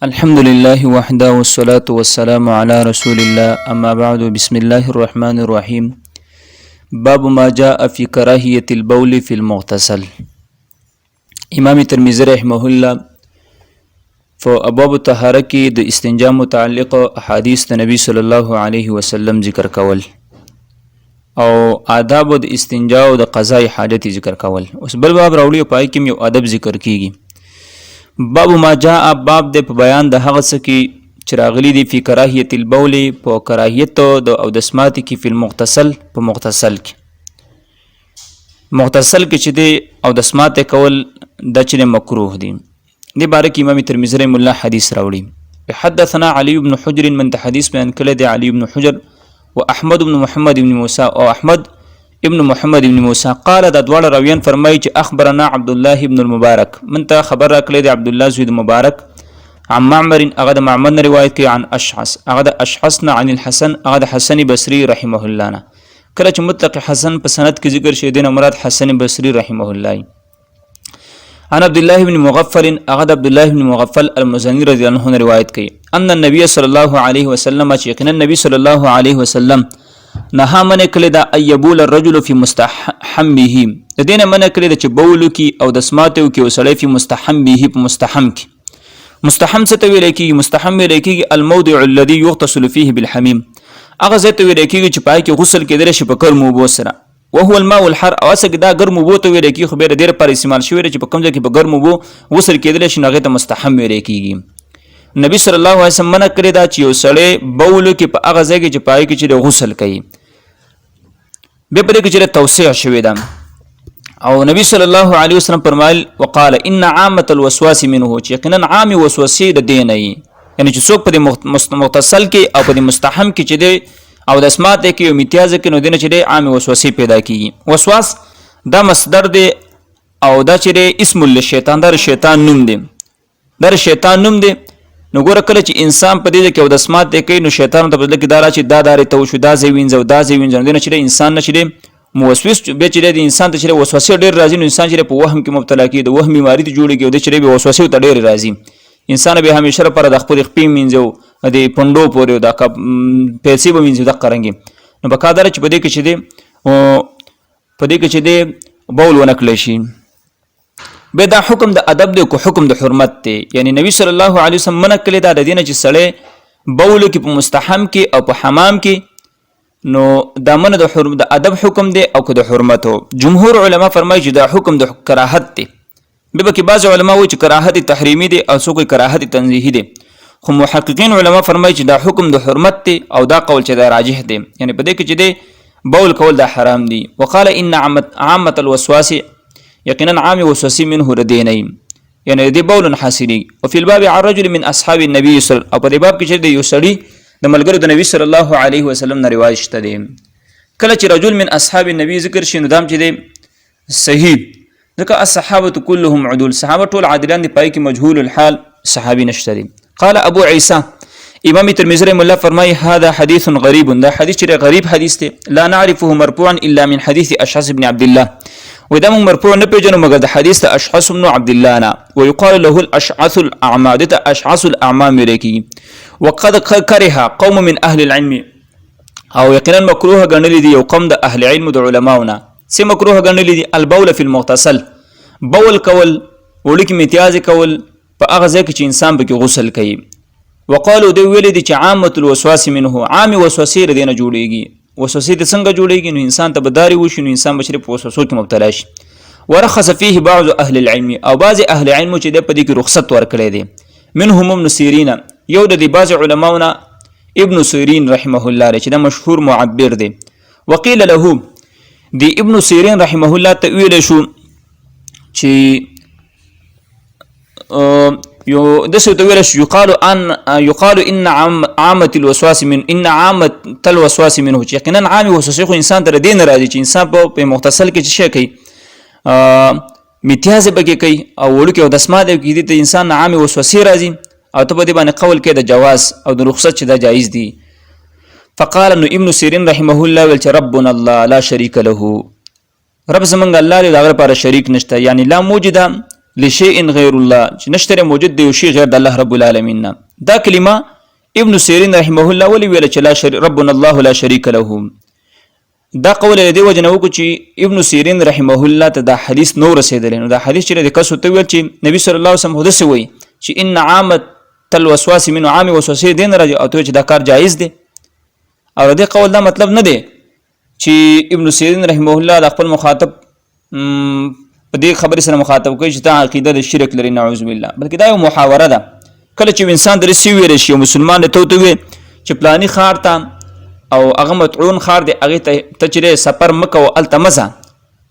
الحمد لله وحده والصلاة والسلام على رسول الله أما بعد بسم الله الرحمن الرحيم باب ما جاء في كراهية البول في المغتسل. امام ترمذی رحمه الله فابواب الطهارة کې د استنجا متعلق احادیث د نبی صلی الله علیه وسلم ذکر کول او آداب د استنجا او د قضاء حاجت ذکر کول. اوس بل باب راوړي پای کې یو ادب ذکر کیږي. باب ما جاء باب د بیان د هغه څه کې چې راغلي دي فی کراهیت البول په کراهیت د او د سمات کې فی المغتسل په مغتسل کې چې دی او د سمات کول د چې مکروه دي. د باره کې امام ترمذی رحمه الله حدیث راوړي. حدثنا علی بن حجر من حدیث بیان کړی دی علی بن حجر واحمد بن محمد بن موسی او احمد ابن محمد ابن موسی قال د دوړ راویان فرمایي چې اخبرنا عبد الله ابن المبارک من ته خبر راکړی دی عبد الله زید مبارک عن معمر هغه د معمر روایت کوي عن اشعث هغه د اشعثنا عن الحسن هغه د حسن بصری رحمه الله نه. کله چې مطلق حسن په سند کې ذکر شوی دی نو مراد حسن بصری رحمه الله. عن عبد الله بن مغفل هغه د عبد الله بن مغفل المزني رضی الله عنه روایت کوي ان النبي صلی الله علیه وسلم چې یقینا نبی صلی الله علیه وسلم نها من کړی دا ایبول الرجل فی مستحمه د دینه من کړی چې بول کی او د سماتو کی وسړی فی مستحمه په مستحم کی. مستحم څه ته ویل کیږي؟ مستحم ویل کیږي الموضع الذي يغتسل فيه بالحميم هغه ځای ته ویل کیږي چې پای کې غسل کېدل شي په ګرمو اوبو سره. وهو الماء الحر او څنګه دا ګرمو اوبو ته ویل کیږي خو به ډیر پر استعمال شوی چې په کوم ځای کې په ګرمو اوبو غسل کېدل شي هغه ته مستحم ویل کیږي. نبی صلی الله علیه وسلم منع کړی دا چې یو سړی بول کې په هغه ځای کې چې پای کې چې غسل کوي به پرې کې چې توسيع شوی ده. او نبی صلی الله علیه وسلم فرمایل وقال ان عامه الوسواس منه چې یقینا عام وسوسې د دین یعنی چې څوک په مغتسل کې او په مستحم کې چې دی او د اسمات کې یو امتیاز کې نو دین چې دی عام وسوسې پیدا کیږي. وسواس دا مصدر دی او دا چې اسم للشیطان در شیطان نوم دی در شیطان نوم دی. نو ګوره کله چې انسان په دې کې او د اسمات کې نو شیطان ته بدل کې دارا چې دا داري ته شو دا زوینځو دا زوینځو دین چې انسان نشي موسوس به چې د انسان ته چې وسوسه ډیر راځي نو انسان چې په وهم کې مبتلا کیږي د وهم بیماری ته جوړيږي او د چې به وسوسه ته ډیر راځي. انسان به همیشه پر د خپل خپې مینځو د پندو پورې د پیسې به مینځو د قرنګي نو په کادر چې په دې کې چې دی بول ونکړي شي. به دا حکم د ادب دی کو حکم د حرمت دی. یعنی نبی صلی الله علیه وسلم منع کړی دا د دینه چې سړی بول کې په مستحم کې او په حمام کې نو دا من د حرمت د ادب حکم دی او کو د حرمت. جمهور علما فرمایي چې دا حکم د کراهت دی. به کې بعض علما وایي چې کراهت تحریمی دی او څوک کراهت تنزیهی دی. خو محققین علما فرمایي چې دا حکم د حرمت دی او دا قول چې دا راجح دی. یعنی په دې کې چې دی بول کول دا حرام دی. وقال ان عامه الوسواس یقینا عام وسوسه منه ردینی یعنی دی بول حاصلی. وفي الباب عن رجل من اصحاب النبي صلی الله او په دې باب کې چې دی یو سړی د ملګرو د نبی صلی الله علیه وسلم نه روایت شته دی. کله چې رجل من اصحاب النبي ذکر شي نو دام چې دی صحیح ځکه الصحابه كلهم عدول صحابه ټول عادلان دي پای کې مجهول الحال صحابي نشته دي. قال ابو عيسى امام ترمذی رحمه الله فرمای هذا حديث غريب دا حدیث چې غریب حدیث دی لا نعرفه مرفوعا الا من حديث اشعث بن عبد الله ودا مرفوع نه پیژنو مګر د حدیث د اشعث بن عبد الله نه ويقال له الاشعث الاعمى د اشعث الاعمى ملکی وقد كره قوم من اهل العلم او یقینا مکروه غنلی دی یو قوم د اهل علم د علماونه سه مکروه غنلی دی البول فی المغتسل بول کول وړي کې امتیاز کول په هغه ځای کې چې انسان به غسل کوي. وقالو دی ویل دي چې عامه الوسواس منه عام وسوسې ردینه جوړيږي. وسوسې د څنګه جوړيږي نو انسان ته بداري وشي نو انسان بشری په وسوسو کې مبتلا شي. ورخص فيه بعض اهل العلم او بعض اهل علم چې د پدې کې رخصت ورکړي دي. منهم ابن سیرین یو د بعض علماونه ابن سیرین رحمه الله چې د مشهور معبر دی. وقيل له دی ابن سیرین رحمه الله تأویل شو چې یو د څه تویل شو یقال ان عامه الوسواس من ان عامه الوسواس منه چې یقینا عام وسوسه خو انسان تر دین راځي چې انسان په مغتسل کې شي کوي امتیاز به کوي او ورکه او د اسماء کې د انسان عام وسوسه راځي او ته به باندې قول کې د جواز او د رخصت چې دا جایز دي. فقال انه ابن سیرین رحمه الله ول ربنا الله لا شريك له رب زمنګ الله له هغه لپاره شریک نشته یعنی لا موجوده لشیء غیر الله چې نشته موجود دی یو شی غیر د الله رب العالمین نه. دا کلمه ابن سیرین رحمه الله ولی ویل چې ربنا الله لا شریک له. دا قول دی وجنه وکړو چې ابن سیرین رحمه الله ته دا حدیث نو رسیدلی. نو دا حدیث چې د کس ته ویل چې نبی صلی الله علیه وسلم هدا سوی چې ان عامه الوسواس من عام وسوسه دین راځي او ته چې دا کار جایز دی. او د قول دا مطلب نه دی چې ابن سیرین رحمه الله د خپل مخاطب په دې خبرې سره مخاطب کوي چې دا عقیده د شرک لري نعوذ بالله، بلکې دا یو محاوره ده. کله چې انسان درسي ویل شي مسلمان ته وي چې پلاني خار ته او هغه متعون خار دی هغه ته چې سفر مکه او التمزه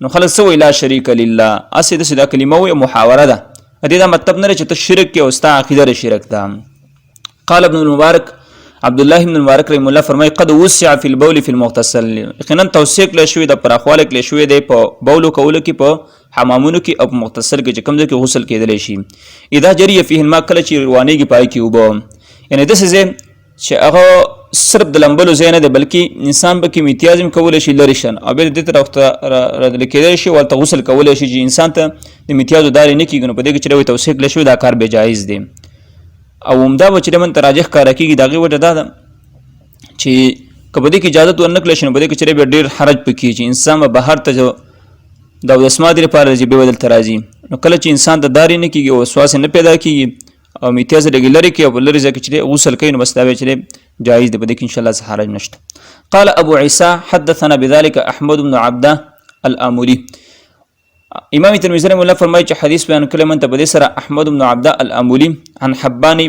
نو خلک سوې لا شریک لله اسې د کلمه وي محاوره ده. دې دا مطلب نه چې ته شرک کې او ستا عقیده د شرک ده. قال ابن المبارک عبد الله بن المبارک رحم الله فرمای قد وسع في البول في المغتسل. یقینا توثیق له شوی د پراخواله کې شوی دی په بولو کولو کې په حمامونو کې او مغتسل کې چې کوم ځای کې غسل کېدلی شي. اذا جري فيه الماء کله چې روانېږي پای کې اوبه، یعنی داسې ځای چې هغه صرف د لمبلو ځای نه دی بلکې انسان به کې امتیاز هم کولی شي لرې شن او بیا دې طرف ته راتللی کېدلی شي ورته غسل کولی شي چې انسان ته د امتیازو دارې نه کېږي. نو په دې کې چې توثیق له شوی دا کار بې جایز دی. او عمده به چې من ته راجح کاره کېږي د هغې وجه دا ده چې که په دې کې اجازت ورنه کړلی شي نو په دې کې چې بیا ډېر حرج پکې چې انسان به بهر ته د اودسمات لپاره راځي بیا به دلته راځي. نو کله چې انسان ته دارې نه کېږي او وسواس نه پیدا کېږي او امتیاز لږې لرې کړي او په لرې ځای کې چې غسل کوي نو بس دا بیا چې جایز دی، په دې کې انشاءالله څه حرج نشته. قال ابو عیسی حدثنا بذلك احمد بن عبده الامولی. امام ترمذی رحمه الله فرمایي چې حدیث بیان کړی من ته په دې سره احمد بن عبده الامولی عن حبان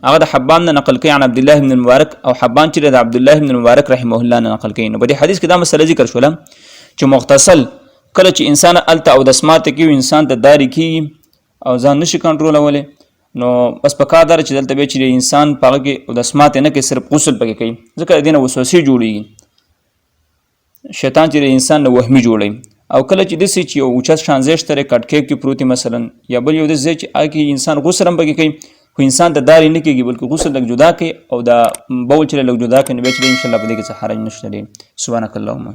هغه د حبان نه نقل کوي عن عبد الله بن المبارک او حبان چې د عبد الله بن المبارک رحمه الله نه نقل کوي. نو په دې حدیث کې دا مسله ذکر شوله چې مغتسل کله چې انسان الته او د اسمات کې انسان ته داری کیږي او ځان نشي کنټرولولی نو بس په کار دار چې دلته به چې انسان پاغه کې د اسمات نه کې صرف غسل پکې کوي ځکه دینه وسوسه جوړیږي شیطان چې انسان نو وهمي جوړي. او کله چې دسي چې یو اوچت شانزیش ترې کټکیب کې پروتي مثلا یا بل یو د ځای چې اګي انسان غسل هم پکې کوي خو انسان ته داری نه کېږي بلکې غسل لږ جدا کوي او دا بول چې لږ جدا کوي نو به چې ان شاء الله په دې کې څه حرج نشته. سبحانك اللهم